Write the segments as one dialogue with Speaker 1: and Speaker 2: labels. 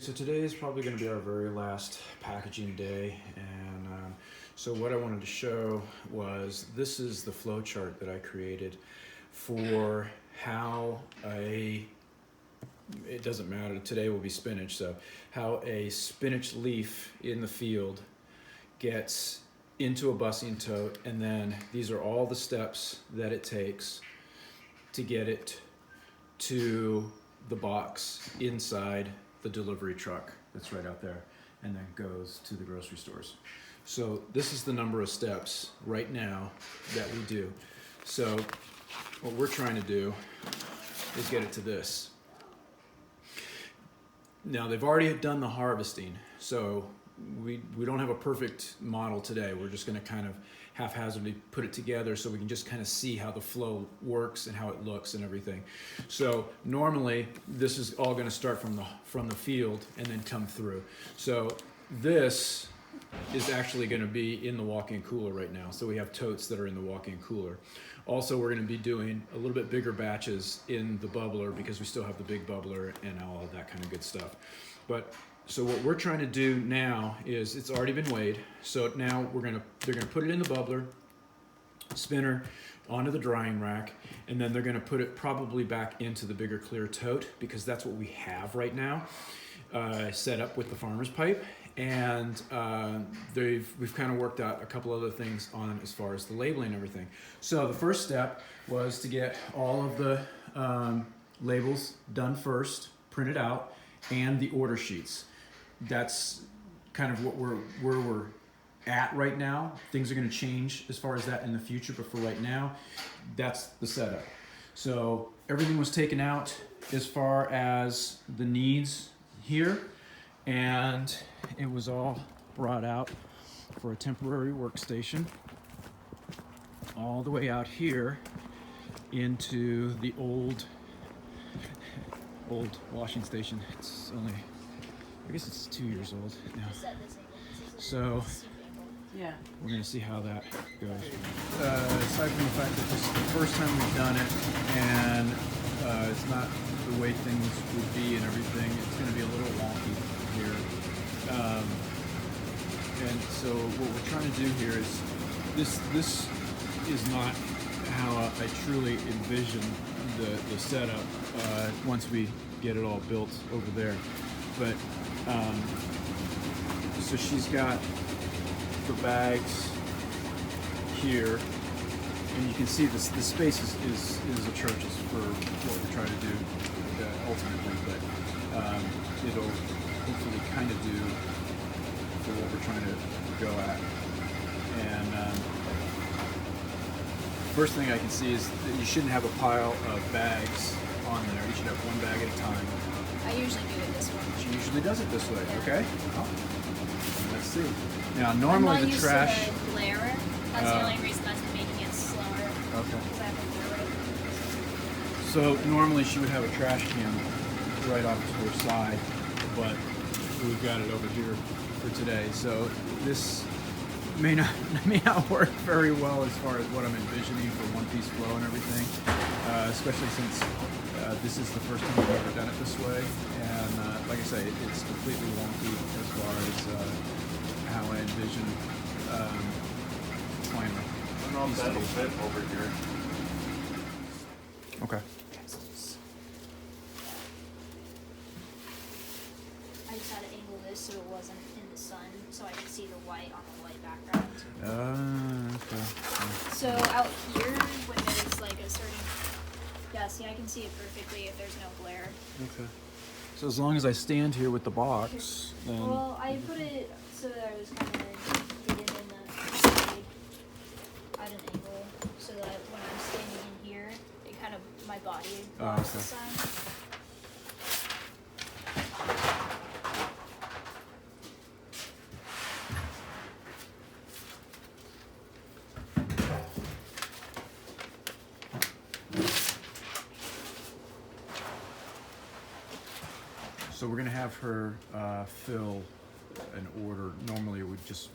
Speaker 1: So today is probably going to be our very last packaging day, and so what I wanted to show was this is the flow chart that I created for how it doesn't matter, today will be spinach, so how a spinach leaf in the field gets into a busing tote, and then these are all the steps that it takes to get it to the box inside the delivery truck that's right out there, and then goes to the grocery stores. So this is the number of steps right now that we do. So what we're trying to do is get it to this. Now they've already done the harvesting, so we don't have a perfect model today. We're just going to kind of haphazardly put it together so we can just kind of see how the flow works and how it looks and everything. So normally this is all going to start from the field and then come through. So this is actually going to be in the walk-in cooler right now. So we have totes that are in the walk-in cooler. Also, we're going to be doing a little bit bigger batches in the bubbler because we still have the big bubbler and all of that kind of good stuff. So what we're trying to do now is, it's already been weighed, so now they're gonna put it in the bubbler, spinner, onto the drying rack, and then they're gonna put it probably back into the bigger clear tote, because that's what we have right now set up with the farmer's pipe. And we've kind of worked out a couple other things on as far as the labeling and everything. So the first step was to get all of the labels done first, printed out, and the order sheets. That's kind of where we're at right now. Things are going to change as far as that in the future, but for right now, that's the setup. So everything was taken out as far as the needs here, and it was all brought out for a temporary workstation all the way out here into the old washing station. It's only, I guess it's 2 years old now. So yeah, we're gonna see how that goes. Aside from the fact that this is the first time we've done it, and it's not the way things would be and everything, it's gonna be a little wonky here. And so what we're trying to do here is, this is not how I truly envision the setup once we get it all built over there. But so she's got the bags here, and you can see this. The space is atrocious for what we're trying to do ultimately, but it'll hopefully kind of do for what we're trying to go at. And first thing I can see is that you shouldn't have a pile of bags on there. You should have one bag at a time.
Speaker 2: I usually do it this way.
Speaker 1: She usually does it this way. Okay. Well, let's see. Now, normally the trash.
Speaker 2: I'm not used to the glare. That's the only reason that's making it slower.
Speaker 1: Okay.
Speaker 2: Because I have to glare it.
Speaker 1: So normally she would have a trash can right off to her side, but we've got it over here for today. So this may not work very well as far as what I'm envisioning for one-piece flow and everything, especially since this is the first time we've ever done it this way. And like I say, it's completely wonky as far as how I envision
Speaker 3: I don't know if that'll fit over here.
Speaker 1: Okay.
Speaker 2: I just had to angle this so it wasn't in the sun, so I could see the white on the white background.
Speaker 1: Okay.
Speaker 2: So out here, when there's like a certain, yeah, see, I can see it perfectly if there's no glare.
Speaker 1: Okay. So as long as I stand here with the box, then.
Speaker 2: Well, I put it so that I was kind of hidden in the shade at an angle, so that when I'm standing in here, it kind of, my body blocks the sun.
Speaker 1: So we're gonna have her fill an order. Normally it would just,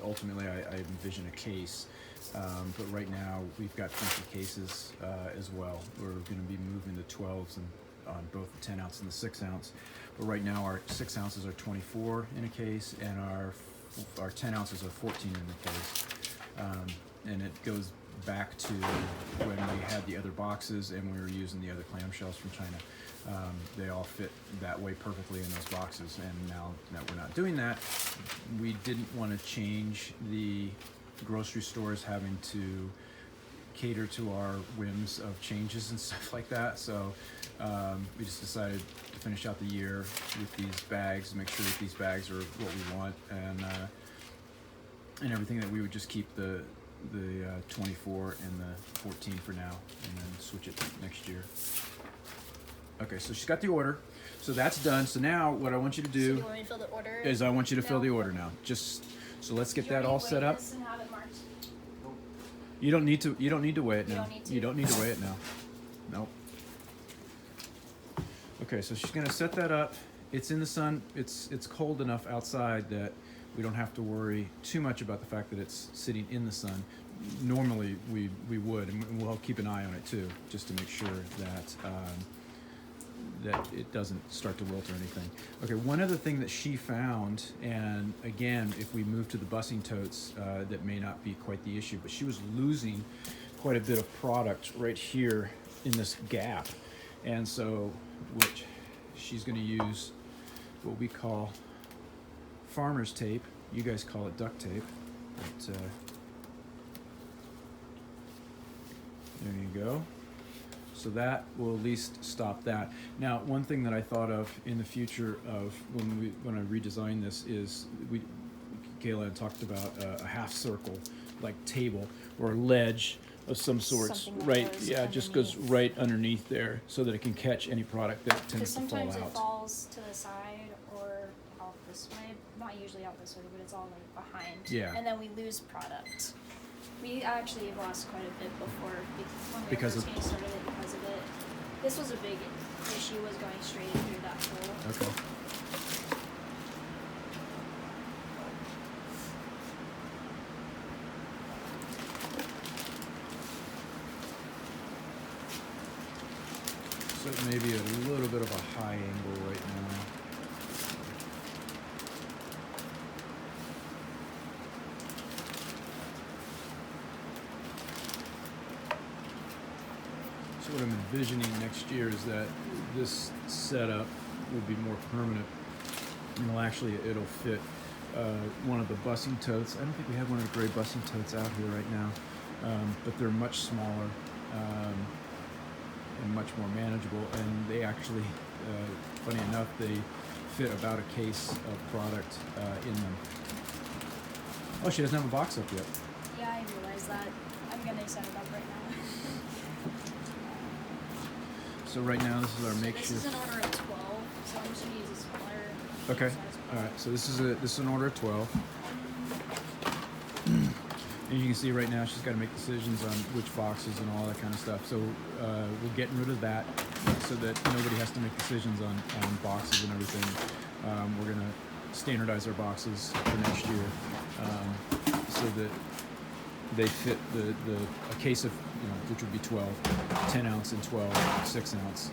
Speaker 1: ultimately I envision a case, but right now we've got 20 cases as well. We're gonna be moving the 12s and on both the 10 ounce and the 6 ounce. But right now our 6 ounces are 24 in a case, and our 10 ounces are 14 in the case. And it goes back to when we had the other boxes and we were using the other clamshells from China. They all fit that way perfectly in those boxes, and now that we're not doing that, we didn't want to change the grocery stores having to cater to our whims of changes and stuff like that. So we just decided to finish out the year with these bags, make sure that these bags are what we want, and everything, that we would just keep the 24 and the 14 for now, and then switch it next year. Okay, so she's got the order, so that's done. So now what I want you to
Speaker 2: So
Speaker 1: do
Speaker 2: you want me to fill the order?
Speaker 1: is I want you to fill
Speaker 2: No.
Speaker 1: the order now. Just so let's get
Speaker 2: You
Speaker 1: that
Speaker 2: want me
Speaker 1: all
Speaker 2: to
Speaker 1: set
Speaker 2: weigh
Speaker 1: up.
Speaker 2: this and have it marked?
Speaker 1: You don't need to. You don't need to weigh it
Speaker 2: You
Speaker 1: now.
Speaker 2: don't need to?
Speaker 1: You don't need to weigh it now. Nope. Okay, so she's gonna set that up. It's in the sun. It's cold enough outside that we don't have to worry too much about the fact that it's sitting in the sun. Normally we would, and we'll keep an eye on it too, just to make sure that that it doesn't start to wilt or anything. Okay, one other thing that she found, and again, if we move to the busing totes, that may not be quite the issue, but she was losing quite a bit of product right here in this gap. And so what she's going to use what we call farmer's tape. You guys call it duct tape. But, there you go. So that will at least stop that. Now, one thing that I thought of in the future of when I redesign this is Kayla had talked about a half circle like table or ledge of some sorts,
Speaker 2: Something that
Speaker 1: right?
Speaker 2: goes
Speaker 1: Yeah, just goes
Speaker 2: underneath.
Speaker 1: right underneath there so that it can catch any product that
Speaker 2: Because
Speaker 1: tends to fall
Speaker 2: sometimes it
Speaker 1: out.
Speaker 2: falls to the side or out this way. Not usually out this way, but it's all like behind.
Speaker 1: Yeah.
Speaker 2: And then we lose product. We actually have lost quite a bit before when we
Speaker 1: Because
Speaker 2: were
Speaker 1: of-
Speaker 2: first getting started because of it. This was a big issue, was going straight through that hole.
Speaker 1: Okay. So it may be a little bit of a high angle right now. So what I'm envisioning next year is that this setup will be more permanent. And it'll fit one of the busing totes. I don't think we have one of the gray busing totes out here right now, but they're much smaller and much more manageable. And they actually, funny enough, they fit about a case of product in them. Oh, she doesn't have a box up yet.
Speaker 2: Yeah, I realized that. I'm gonna set it up right now.
Speaker 1: So right now, this is our
Speaker 2: So
Speaker 1: makeshift.
Speaker 2: this is an order of 12, so I'm just gonna use a smaller
Speaker 1: Okay.
Speaker 2: size
Speaker 1: All
Speaker 2: bottle.
Speaker 1: right. So this is an order of 12. And you can see right now she's got to make decisions on which boxes and all that kind of stuff. So we're getting rid of that so that nobody has to make decisions on boxes and everything. We're going to standardize our boxes for next year so that they fit a case of, which would be 12, 10 ounce and 12, 6 ounce.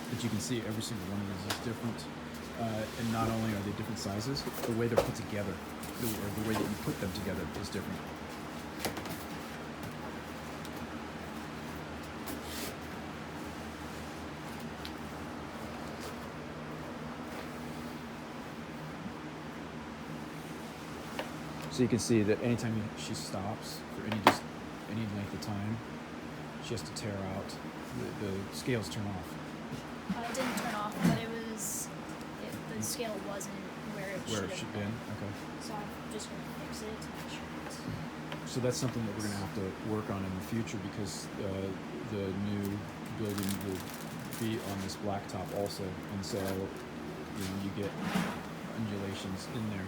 Speaker 1: But you can see every single one of these is different. And not only are they different sizes, the way they're put together, or the way that you put them together is different. So you can see that anytime she stops for any length of time, she has to tear out. The scales turn off.
Speaker 2: It didn't turn off, but the scale wasn't where it
Speaker 1: Where it
Speaker 2: should
Speaker 1: should
Speaker 2: have
Speaker 1: been.
Speaker 2: been.
Speaker 1: Okay.
Speaker 2: So I'm just gonna fix it to make sure it's.
Speaker 1: So that's something that we're going to have to work on in the future because the new building will be on this blacktop also, and so you get undulations in there,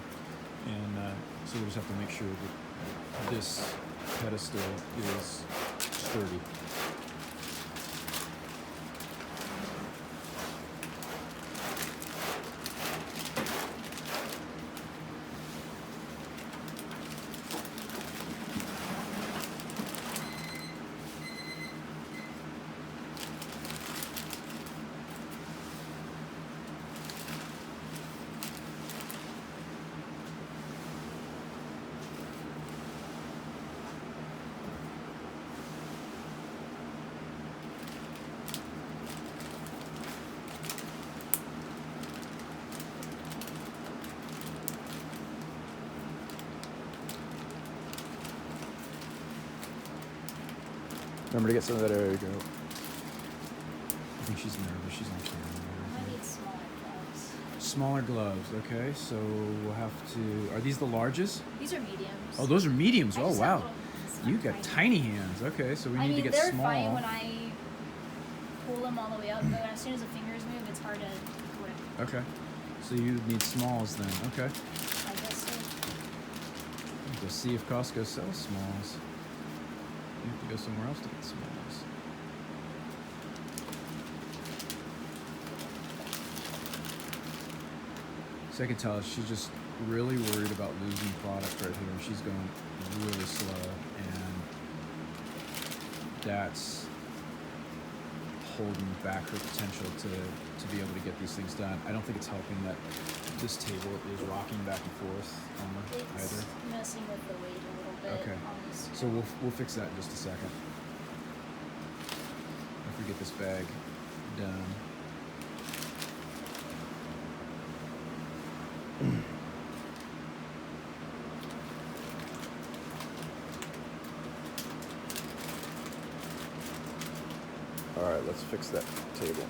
Speaker 1: and so we just have to make sure that this pedestal is sturdy. Remember to get some of that. There you go. I think she's nervous. She's on camera.
Speaker 2: I need smaller gloves.
Speaker 1: Smaller gloves. Okay, so we'll have to. Are these the larges?
Speaker 2: These are mediums.
Speaker 1: Oh, those are mediums.
Speaker 2: I
Speaker 1: Oh
Speaker 2: just have
Speaker 1: wow.
Speaker 2: little hands.
Speaker 1: You
Speaker 2: I'm
Speaker 1: got tiny hands. Okay, so we need to get
Speaker 2: they're
Speaker 1: small.
Speaker 2: fine when I pull them all the way up, but as soon as the fingers move, it's hard to grip.
Speaker 1: Okay, so you need smalls then. Okay.
Speaker 2: I guess so.
Speaker 1: Go see if Costco sells smalls. You have to go somewhere else to get smalls. So I can tell she's just really worried about losing product right here. She's going really slow, and that's holding back her potential to be able to get these things done. I don't think it's helping that this table is rocking back and forth
Speaker 2: It's
Speaker 1: either.
Speaker 2: messing with the weight a little bit.
Speaker 1: Okay.
Speaker 2: On this
Speaker 1: So we'll fix that in just a second. If we get this bag done. All right, let's fix that table.